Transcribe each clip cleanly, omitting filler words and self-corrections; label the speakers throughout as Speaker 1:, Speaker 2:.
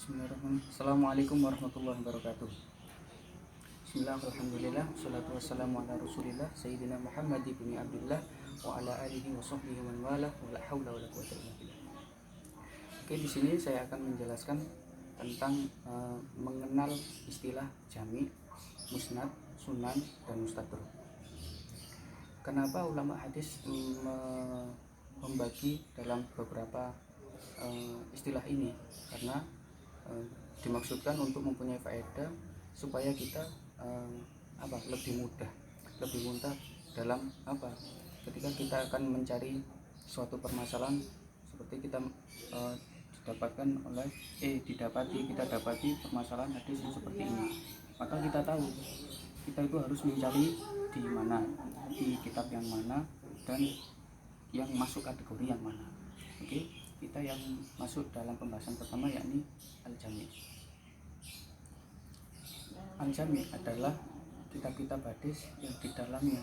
Speaker 1: Bismillahirrahmanirrahim. Assalamualaikum warahmatullahi wabarakatuh. Bismillah, alhamdulillah, salatu wassalamu ala rasulillah Sayyidina Muhammad ibn Abdullah wa ala alihi wa sahbihi wa wala wa la hawla wa la quwwata illa billah. Oke, di sini saya akan menjelaskan tentang mengenal istilah jami, musnad, sunan, dan mustadrak. Kenapa ulama hadis membagi dalam beberapa istilah ini? Karena dimaksudkan untuk mempunyai faedah supaya kita lebih mudah dalam ketika kita akan mencari suatu permasalahan, seperti kita dapati permasalahan hadis yang seperti ini, maka kita tahu kita itu harus mencari di mana, di kitab yang mana, dan yang masuk kategori yang mana. Oke, kita yang masuk dalam pembahasan pertama, yakni al-jami. Al-jami adalah kitab-kitab hadis yang di dalamnya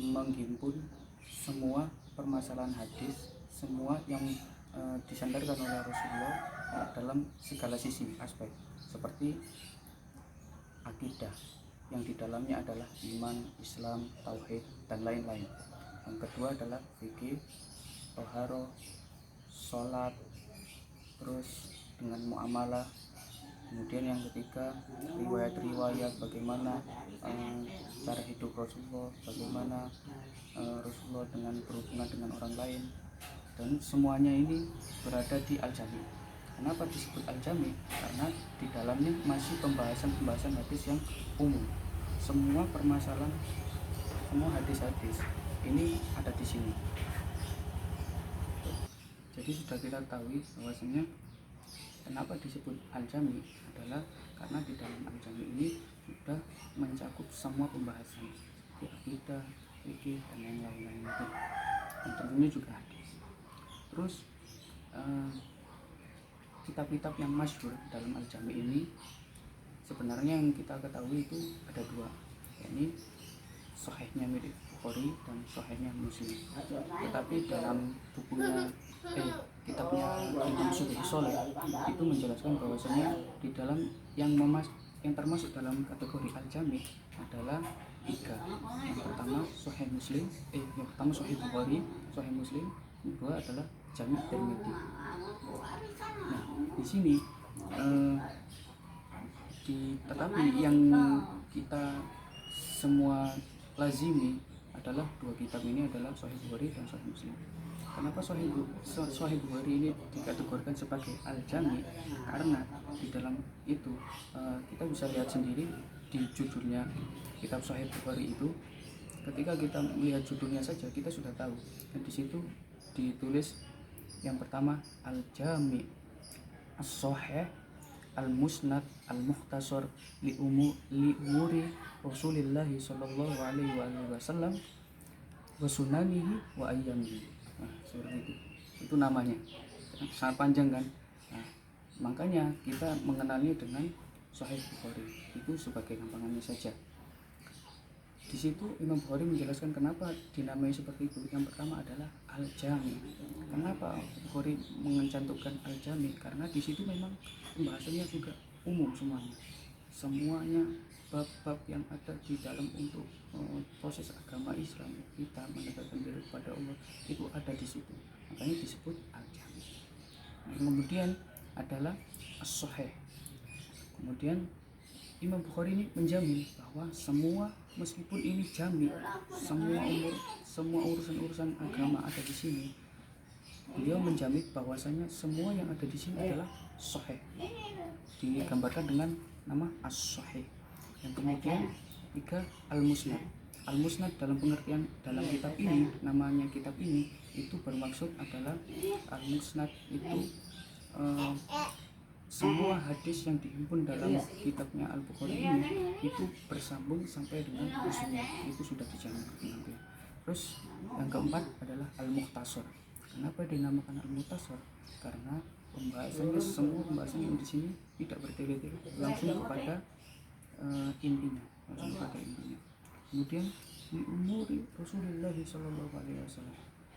Speaker 1: menghimpun semua permasalahan hadis, semua yang disandarkan oleh Rasulullah dalam segala sisi aspek, seperti akidah yang di dalamnya adalah iman, Islam, tauhid, dan lain-lain. Yang kedua adalah fikih, toharo, sholat, terus dengan muamalah. Kemudian yang ketiga, riwayat-riwayat bagaimana cara hidup Rasulullah, bagaimana Rasulullah dengan berhubungan dengan orang lain, dan semuanya ini berada di al-jami. Kenapa disebut al-jami? Karena di dalamnya masih pembahasan hadis yang umum. Semua permasalahan, semua hadis-hadis ini ada di sini. Jadi sudah kita ketahui bahwasanya kenapa disebut al-jami adalah karena di dalam al-jami ini sudah mencakup semua pembahasan di akidah, fikih, dan yang lain-lain itu. Dan tentunya juga hadis. Terus kitab-kitab yang masyhur dalam al-jami ini sebenarnya yang kita ketahui itu ada dua, yakni Sahihnya Bukhari dan Sahihnya Muslim. Tetapi dalam bukunya kitabnya Imam Sholeh itu menjelaskan bahwasanya di dalam yang termasuk dalam kategori al-jami adalah tiga. Yang pertama Sahih Muslim, yang pertama Sahih Bukhari, Sahih Muslim. Yang kedua adalah Jami' Tirmidzi. Nah, di sini tetapi yang kita semua lazimi adalah dua kitab ini adalah Sahih Bukhari dan Sahih Muslim. Kenapa Sahih Bukhari ini dikategorikan sebagai al-jami? Karena di dalam itu kita bisa lihat sendiri di judulnya kitab Sahih Bukhari itu. Ketika kita melihat judulnya saja kita sudah tahu, dan di situ ditulis yang pertama al-jami as-sahih al-musnad al-mukhtasar li umuri Rasulillah sallallahu alaihi wasallam wa sunanihi wa ayyamihi. Nah, seperti itu namanya, sangat panjang kan. Nah, makanya kita mengenalnya dengan Sahih Bukhari itu sebagai gampangannya saja. Di situ Imam Bukhari menjelaskan kenapa dinamai seperti itu. Yang pertama adalah al-jami. Kenapa Bukhari mencantumkan al-jami? Karena di situ memang pembahasannya juga umum semuanya bab-bab yang ada di dalam untuk proses agama Islam, kita mendekatkan diri kepada Allah, itu ada di situ. Makanya disebut al-jami. Nah, kemudian adalah as-sahih. Kemudian Imam Bukhari ini menjamin bahwa semua, meskipun ini jami, semua urusan agama ada di sini, beliau menjamin bahwasanya semua yang ada di sini adalah sahih, digambarkan dengan nama as-sahih. Yang kemudian tiga al-musnad. Al-musnad dalam pengertian dalam kitab ini, namanya kitab ini itu bermaksud adalah al-musnad itu semua hadis yang dihimpun dalam kitabnya Al-Bukhari ini itu bersambung sampai dengan usulnya, itu sudah dijamin. Terus yang keempat adalah Al-Mukhtasar. Kenapa dinamakan Al-Mukhtasar? Karena semua pembahasan yang di sini tidak bertele-tele, langsung kepada intinya. Kemudian di umuri Rasulullah sallallahu alaihi wasallam.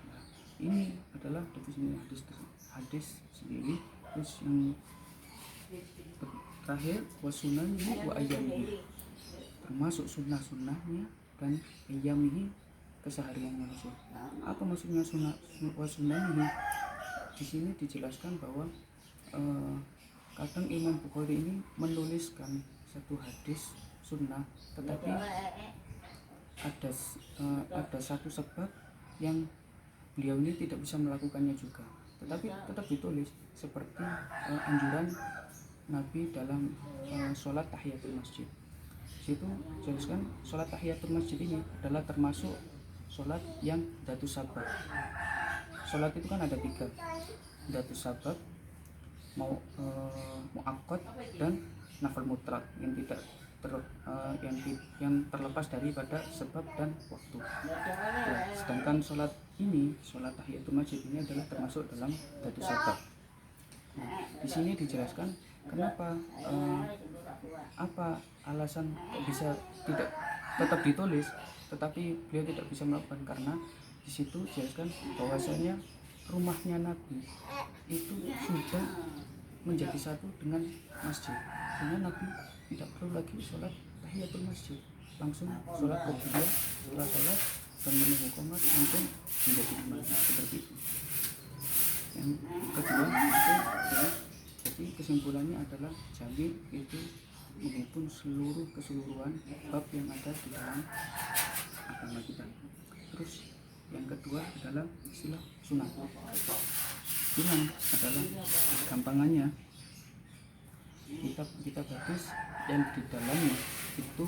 Speaker 1: Nah, ini adalah definisi hadis sendiri. Terus yang terakhir wasunanihi wa ayyamihi, termasuk sunnah-sunnahnya dan ayyamihi, kesehariannya Rasul. Apa maksudnya sunnah wasunanihi? Di sini dijelaskan bahwa kadang Imam Bukhari ini menuliskan satu hadis sunnah, tetapi ada satu sebab yang beliau ini tidak bisa melakukannya juga, tetapi tetap ditulis, seperti anjuran Nabi dalam sholat tahiyatul masjid. Situ jelaskan sholat tahiyatul masjid ini adalah termasuk sholat yang datus sabab. Sholat itu kan ada 3, datus sabab, muakkad, dan nafal mutlak yang tidak yang terlepas daripada sebab dan waktu. Ya, sedangkan sholat tahiyatul masjid ini adalah termasuk dalam datus sabab. Nah, di sini dijelaskan kenapa, apa alasan kok bisa tidak tetap ditulis, tetapi beliau tidak bisa melakukan, karena di situ dijelaskan bahwasanya rumahnya Nabi itu sudah menjadi satu dengan masjid, sehingga Nabi tidak perlu lagi sholat tahiyatul masjid, langsung sholat berdua, setelah sholat dan menunggu qomat langsung menjadi imam, seperti itu. Yang kedua itu adalah, jadi kesimpulannya adalah jami itu menghitung keseluruhan bab yang ada di dalam agama kita. Terus yang kedua adalah istilah sunan. Sunan adalah gampangannya kitab hadis yang di dalamnya itu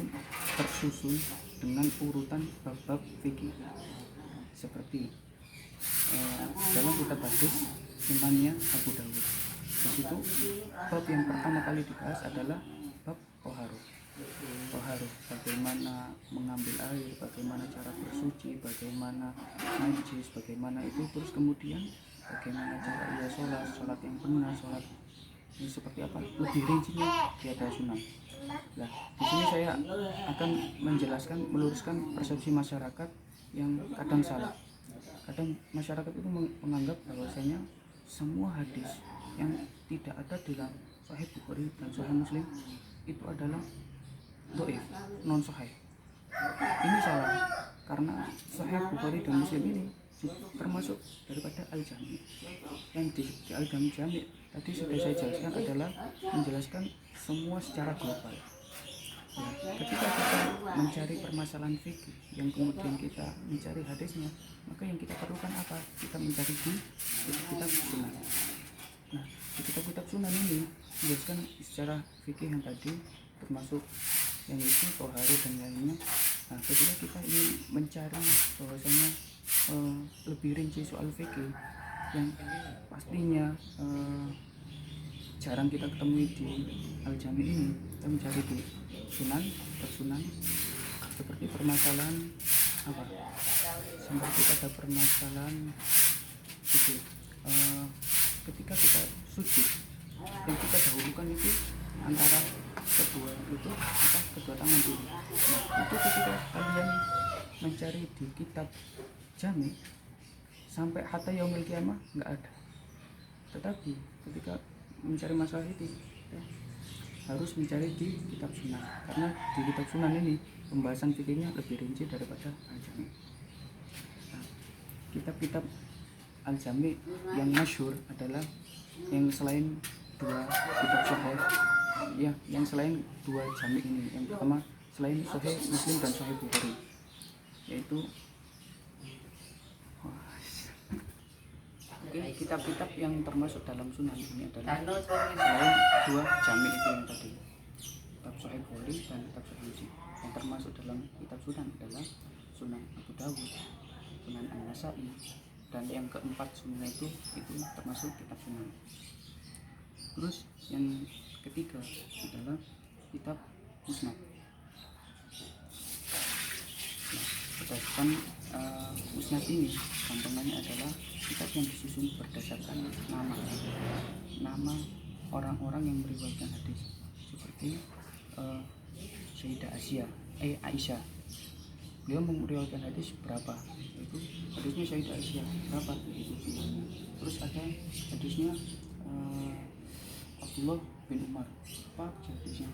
Speaker 1: tersusun dengan urutan bab-bab fikih, seperti dalam kitab hadis Sunannya Abu Dawud. Di situ bab yang pertama kali dibahas adalah bab toharoh, bagaimana mengambil air, bagaimana cara bersuci, bagaimana najis, bagaimana itu, terus kemudian bagaimana cara ia sholat yang benar, sholat ini seperti apa, lebih rincinya di atas sunnah. Nah, di sini saya akan meluruskan persepsi masyarakat yang kadang salah. Kadang masyarakat itu menganggap bahwasanya semua hadis yang tidak ada dalam Sahih Bukhari dan Sahih Muslim itu adalah dhaif, non sahih. Ini salah, karena Sahih Bukhari dan Muslim ini termasuk daripada Al-Jami. Yang di Al-Jami tadi sudah saya jelaskan adalah menjelaskan semua secara global. Ya, ketika kita mencari permasalahan fikih yang kemudian kita mencari hadisnya, maka yang kita perlukan apa? Kita mencari di kitab-kitab sunan. Nah, di kitab-kitab sunan ini menjelaskan secara fikih yang tadi, termasuk yang itu toharoh dan lainnya. Nah, ketika kita ingin mencari bahwasanya lebih rinci soal fikih yang pastinya jarang kita temui di Al-Jami ini, kita mencari di sunan seperti permasalahan apa? Seperti ada permasalahan itu ketika kita sujud, yang kita dahulukan itu antara kedua tangan dulu. Nah, itu ketika kalian mencari di kitab Jami sampai hatta yaumil qiyamah nggak ada. Tetapi ketika mencari masalah itu harus mencari di kitab sunan, karena di kitab sunan ini pembahasan fikihnya lebih rinci daripada Al-Jami. Nah, kitab-kitab Al-Jami yang masyhur adalah yang selain dua kitab Sahih, ya, yang selain dua Jami ini. Yang pertama selain Sahih Muslim dan Sahih Bukhari, yaitu kitab-kitab yang termasuk dalam sunan ini adalah selain dua Jami itu yang tadi, kitab Sahih Bukhari dan kitab Sahih Muslim. Yang termasuk dalam kitab sunan adalah Sunan Abu Dawud, Sunan An-Nasa'i, dan yang keempat sunan itu termasuk kitab sunan. Terus yang ketiga adalah kitab musnad. Nah, berdasarkan musnad ini gampangannya adalah kitab yang disusun berdasarkan nama orang-orang yang meriwayatkan hadis, seperti Sayyidah Aisyah. Beliau meriwayatkan hadis berapa, itu hadisnya Sayyidah Aisyah berapa itu. Terus ada hadisnya Abdullah bin Umar. Apa hadisnya?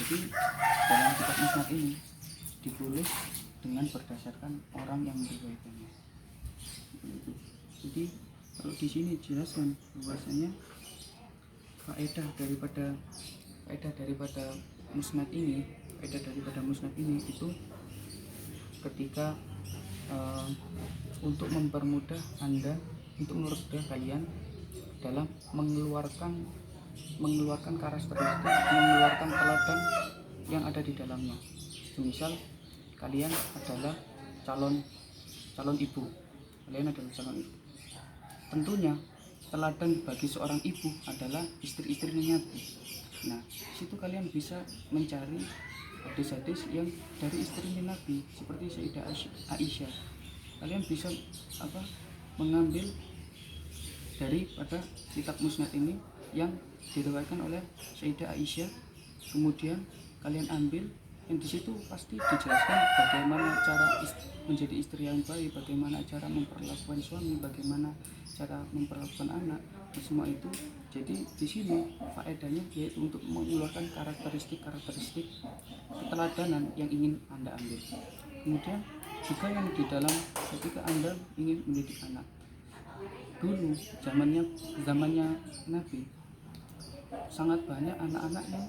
Speaker 1: Jadi dalam kitab Musnad ini ditulis dengan berdasarkan orang yang meriwayatkannya. Jadi kalau di sini jelaskan bahwasanya faedah daripada musnad ini itu ketika untuk mempermudah kalian dalam mengeluarkan karakteristik, mengeluarkan teladan yang ada di dalamnya. Misal kalian adalah calon ibu, tentunya teladan bagi seorang ibu adalah istri-istrinya Nabi. Nah, situ kalian bisa mencari hadis-hadis yang dari istrinya Nabi seperti Sayyidah Aisyah. Kalian bisa mengambil daripada kitab Musnad ini yang diriwayatkan oleh Sayyidah Aisyah, kemudian kalian ambil yang di situ pasti dijelaskan bagaimana cara menjadi istri yang baik, bagaimana cara memperlakukan suami, bagaimana cara memperlakukan anak, semua itu. Jadi di sini faedahnya yaitu untuk mengeluarkan karakteristik keteladanan yang ingin Anda ambil. Kemudian juga yang di dalam ketika Anda ingin mendidik anak. Dulu zamannya Nabi, sangat banyak anak-anak yang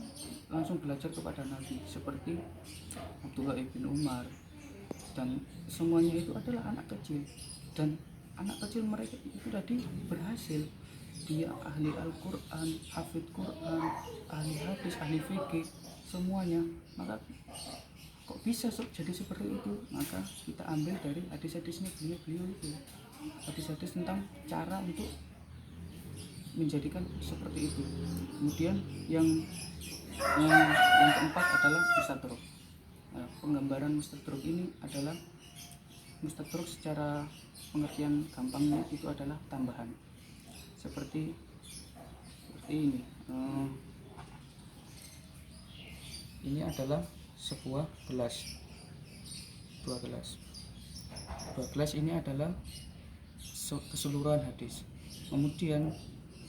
Speaker 1: langsung belajar kepada Nabi seperti Abdullah bin Umar, dan semuanya itu adalah anak kecil, dan anak kecil mereka itu tadi berhasil, dia ahli Al-Quran, hafidh Quran, ahli hadis, ahli fikih, semuanya. Maka kok bisa jadi seperti itu? Maka kita ambil dari hadis-hadisnya beliau itu, hadis-hadis tentang cara untuk menjadikan seperti itu. Kemudian yang keempat adalah mustadrak. Nah, penggambaran mustadrak ini adalah mustadrak secara pengertian gampangnya itu adalah tambahan. Seperti ini. Ini adalah sebuah gelas. Dua gelas ini adalah keseluruhan hadis. Kemudian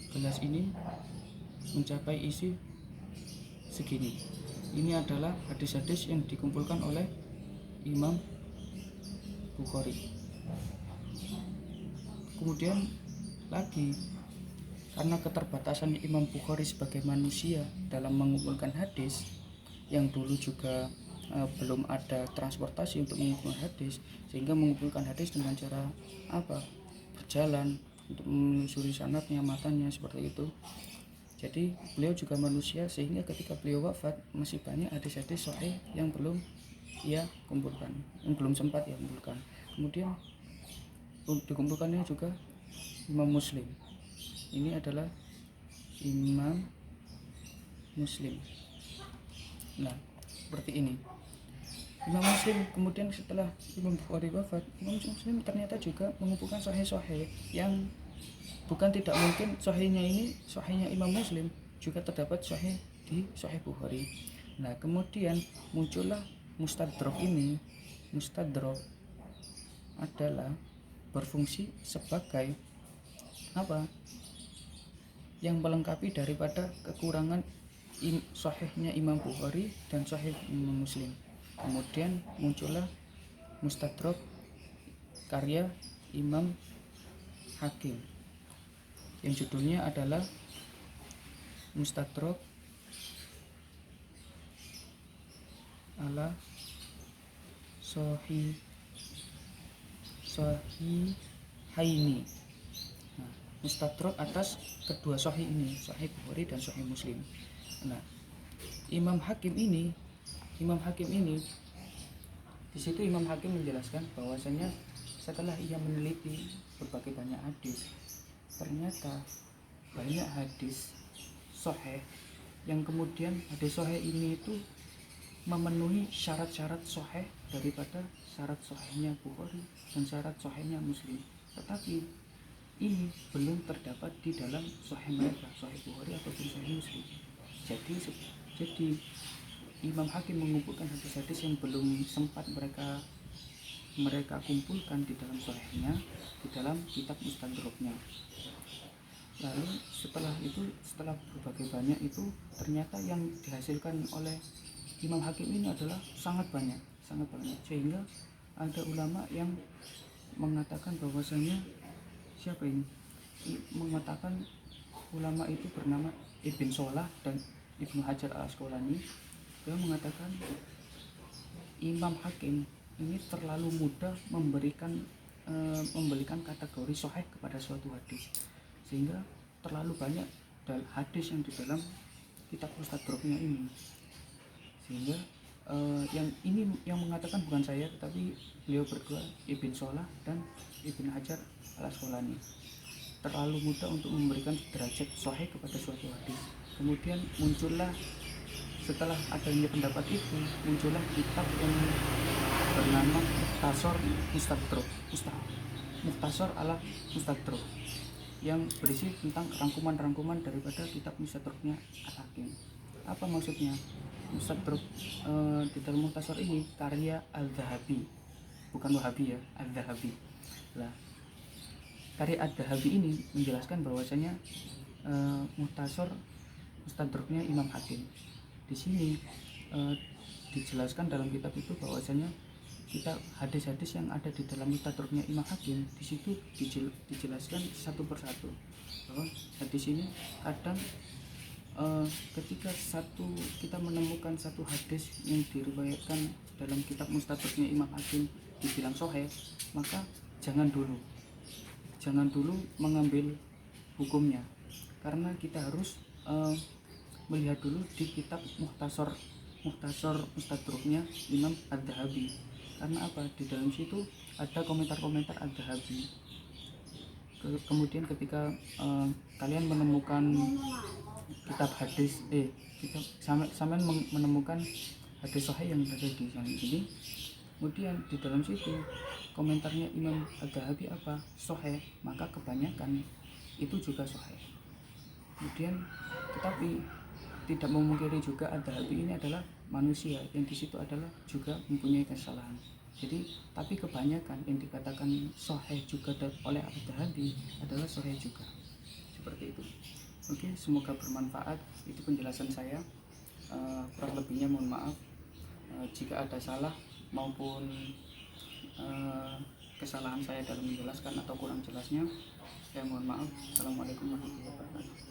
Speaker 1: gelas ini mencapai isi segini. Ini adalah hadis-hadis yang dikumpulkan oleh Imam Bukhari. Kemudian lagi, karena keterbatasan Imam Bukhari sebagai manusia dalam mengumpulkan hadis, yang dulu juga belum ada transportasi untuk mengumpulkan hadis, sehingga mengumpulkan hadis dengan cara berjalan untuk menelusuri sanadnya, matanya, seperti itu. Jadi beliau juga manusia, sehingga ketika beliau wafat masih banyak hadis-hadis sahih yang belum ia kumpulkan, yang belum sempat ia kumpulkan. Kemudian dikumpulkannya juga Imam Muslim. Ini adalah Imam Muslim. Nah, seperti ini. Imam Muslim kemudian setelah Imam Bukhari wafat, Imam Muslim ternyata juga mengumpulkan sahih-sahih yang bukan tidak mungkin sahihnya Imam Muslim juga terdapat sahih di Sahih Bukhari. Nah, kemudian muncullah mustadrak ini. Mustadrak adalah berfungsi sebagai yang melengkapi daripada kekurangan sahihnya Imam Bukhari dan sahih Imam Muslim. Kemudian muncullah mustadrak karya Imam Hakim yang judulnya adalah Mustadrak ala Sahihaini. Nah, mustadrak atas kedua sahih ini, Sahih Bukhari dan Sahih Muslim. Nah, Imam Hakim ini di situ Imam Hakim menjelaskan bahwasanya setelah ia meneliti berbagai banyak hadis, ternyata banyak hadis sahih yang kemudian hadis sahih ini itu memenuhi syarat-syarat sahih daripada syarat sahihnya Bukhari dan syarat sahihnya Muslim, tetapi ini belum terdapat di dalam sahih mereka, sahih Bukhari ataupun sahih Muslim. Jadi Imam Hakim mengumpulkan hadis-hadis yang belum sempat mereka kumpulkan di dalam sahihnya, di dalam kitab Mustadraknya. Lalu setelah berbagai banyak itu, ternyata yang dihasilkan oleh Imam Hakim ini adalah sangat banyak, sehingga ada ulama yang mengatakan bahwasanya siapa ini? Mengatakan ulama itu bernama Ibn Solah dan Ibnu Hajar al-Asqalani. Dia mengatakan Imam Hakim ini terlalu mudah memberikan kategori sahih kepada suatu hadis, sehingga terlalu banyak hadis yang di dalam kitab Mustadraknya ini. Sehingga yang mengatakan bukan saya, tetapi beliau berdua, Ibn Solah dan Ibn Hajar al-Asqalani, terlalu mudah untuk memberikan derajat sahih kepada suatu hadis. Kemudian muncullah, setelah adanya pendapat itu, muncullah kitab yang bernama Mukhtasar ala Mustadrak, yang berisi tentang rangkuman-rangkuman daripada kitab Mustadraknya Al-Hakim. Apa maksudnya? Mustadrak di dalam Mukhtasar ini karya Al-Dhahabi, bukan Wahabi ya, Al-Dhahabi. Lah, karya Al-Dhahabi ini menjelaskan bahwasanya Mustadraknya Imam Hakim. Di sini dijelaskan dalam kitab itu bahwasanya hadis-hadis yang ada di dalam Mustadraknya Imam Hakim, di situ dijelaskan satu persatu bahwa hadis ini kadang ketika kita menemukan satu hadis yang diriwayatkan dalam kitab Mustadraknya Imam Hakim dibilang sahih, maka jangan dulu mengambil hukumnya, karena kita harus melihat dulu di kitab Mukhtasar Mustadraknya Imam Ad-Dhahabi. Karena apa? Di dalam situ ada komentar-komentar Ad-Dhahabi. Kemudian ketika kalian menemukan kitab hadis sampean menemukan hadis sahih yang ada di sana ini, kemudian di dalam situ komentarnya Imam Ad-Dhahabi apa? Sahih, maka kebanyakan itu juga sahih. Kemudian tetapi tidak memungkiri juga Ad-Dhahabi ini adalah manusia, yang di situ adalah juga mempunyai kesalahan. Jadi, tapi kebanyakan yang dikatakan sahih juga oleh Ad-Dhahabi adalah sahih juga. Seperti itu. Oke, semoga bermanfaat. Itu penjelasan saya. Kurang lebihnya mohon maaf jika ada salah maupun kesalahan saya dalam menjelaskan atau kurang jelasnya. Saya mohon maaf. Assalamualaikum warahmatullahi wabarakatuh.